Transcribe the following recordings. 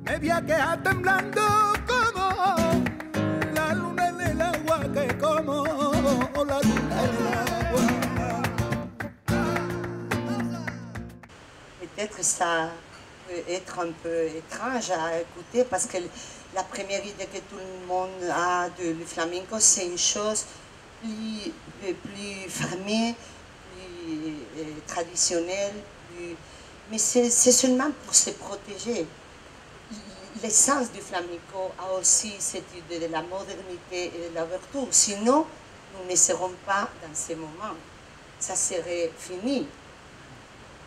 me viaja temblando como la luna en el agua, que como la luna en el agua. Peut-être ça peut être un peu étrange à écouter parce que la première idée que tout le monde a du flamenco, c'est une chose plus fermée, plus traditionnelle, mais c'est seulement pour se protéger. L'essence du flamenco a aussi cette idée de la modernité et de l'ouverture. Sinon, nous ne serons pas dans ces moments. Ça serait fini.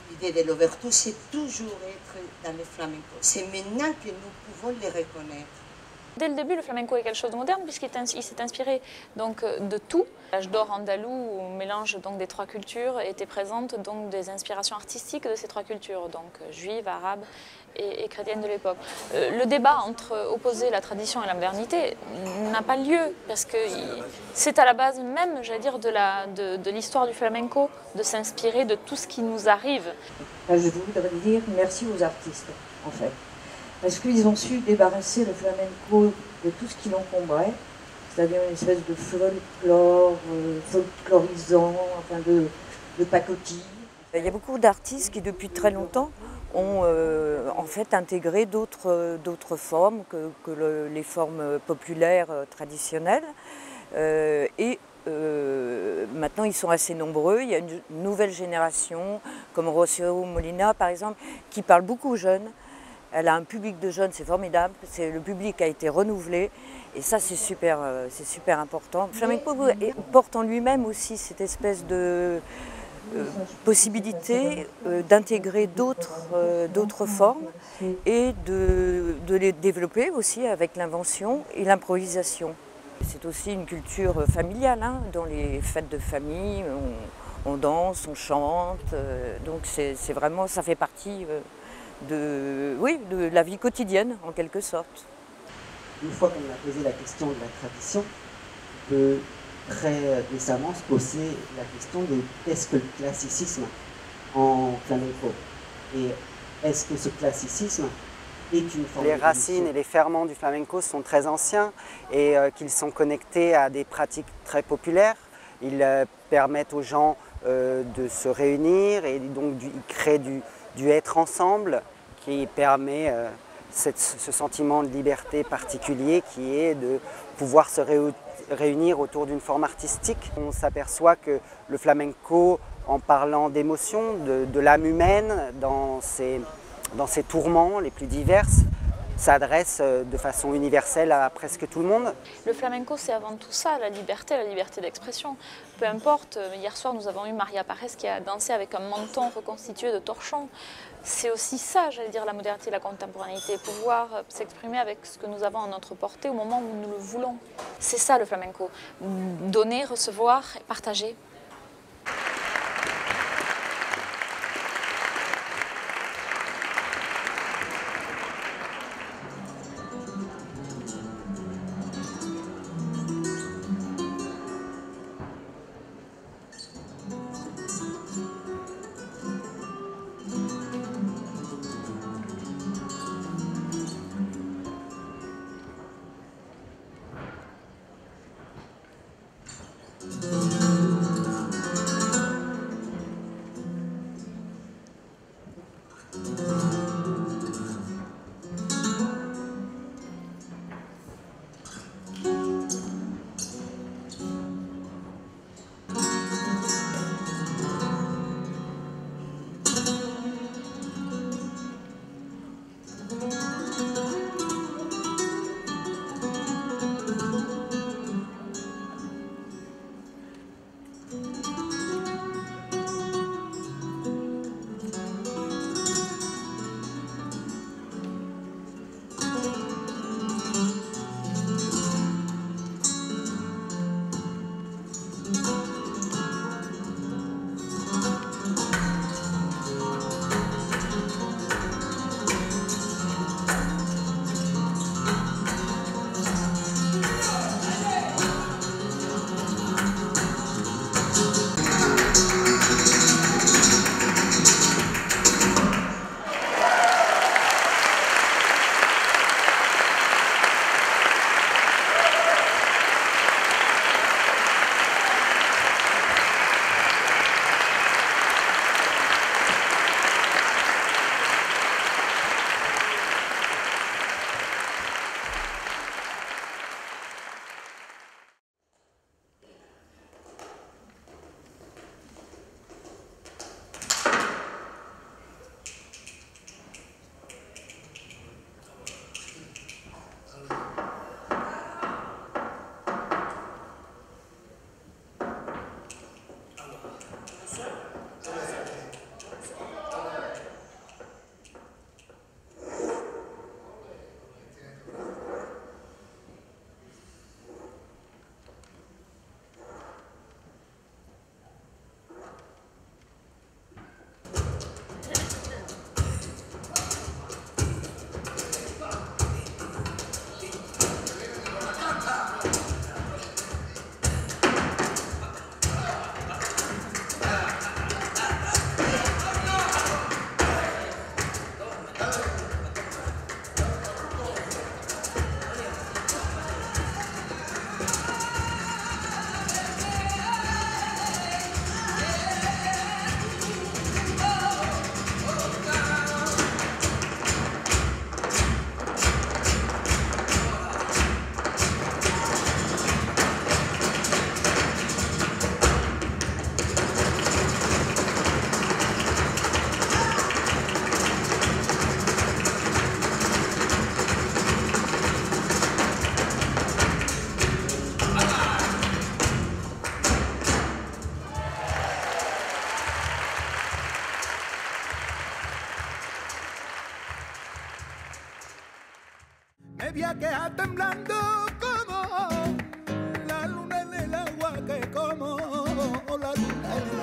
L'idée de l'ouverture, c'est toujours être dans le flamenco. C'est maintenant que nous pouvons les reconnaître. Dès le début, le flamenco est quelque chose de moderne puisqu'il s'est inspiré donc, de tout. L'âge d'or andalou, où mélange donc, des trois cultures, était présente donc, des inspirations artistiques de ces trois cultures, donc juives, arabes et chrétiennes de l'époque. Le débat entre opposer la tradition et la modernité n'a pas lieu parce que c'est à la base même, j'allais dire, de l'histoire du flamenco, de s'inspirer de tout ce qui nous arrive. Je voudrais dire merci aux artistes, en fait. Parce qu'ils ont su débarrasser le flamenco de tout ce qui l'encombrait, c'est-à-dire une espèce de folklore, folklorisant, enfin de pacotille. Il y a beaucoup d'artistes qui, depuis très longtemps, ont en fait intégré d'autres formes que les formes populaires traditionnelles. Maintenant, ils sont assez nombreux. Il y a une nouvelle génération, comme Rocío Molina, par exemple, qui parle beaucoup aux jeunes. Elle a un public de jeunes, c'est formidable. Le public a été renouvelé et ça, c'est super important. Le flamenco porte en lui-même aussi cette espèce de possibilité d'intégrer d'autres formes et de les développer aussi avec l'invention et l'improvisation. C'est aussi une culture familiale, hein. Dans les fêtes de famille, on danse, on chante, donc c'est vraiment, ça fait partie de la vie quotidienne en quelque sorte. Une fois qu'on a posé la question de la tradition, on peut très décemment se poser la question de qu'est-ce que le classicisme en flamenco et est-ce que ce classicisme est une forme Les racines et les ferments du flamenco sont très anciens et qu'ils sont connectés à des pratiques très populaires. Ils permettent aux gens de se réunir et donc ils créent du être ensemble qui permet ce sentiment de liberté particulier qui est de pouvoir se réunir autour d'une forme artistique. On s'aperçoit que le flamenco, en parlant d'émotions, de l'âme humaine, dans ses tourments les plus divers, s'adresse de façon universelle à presque tout le monde. Le flamenco, c'est avant tout ça, la liberté d'expression. Peu importe, hier soir nous avons eu Maria Pérez qui a dansé avec un menton reconstitué de torchons. C'est aussi ça, j'allais dire, la modernité et la contemporanéité, pouvoir s'exprimer avec ce que nous avons à notre portée au moment où nous le voulons. C'est ça le flamenco, donner, recevoir et partager. me viaja temblando como la luna en el agua que como la luna en el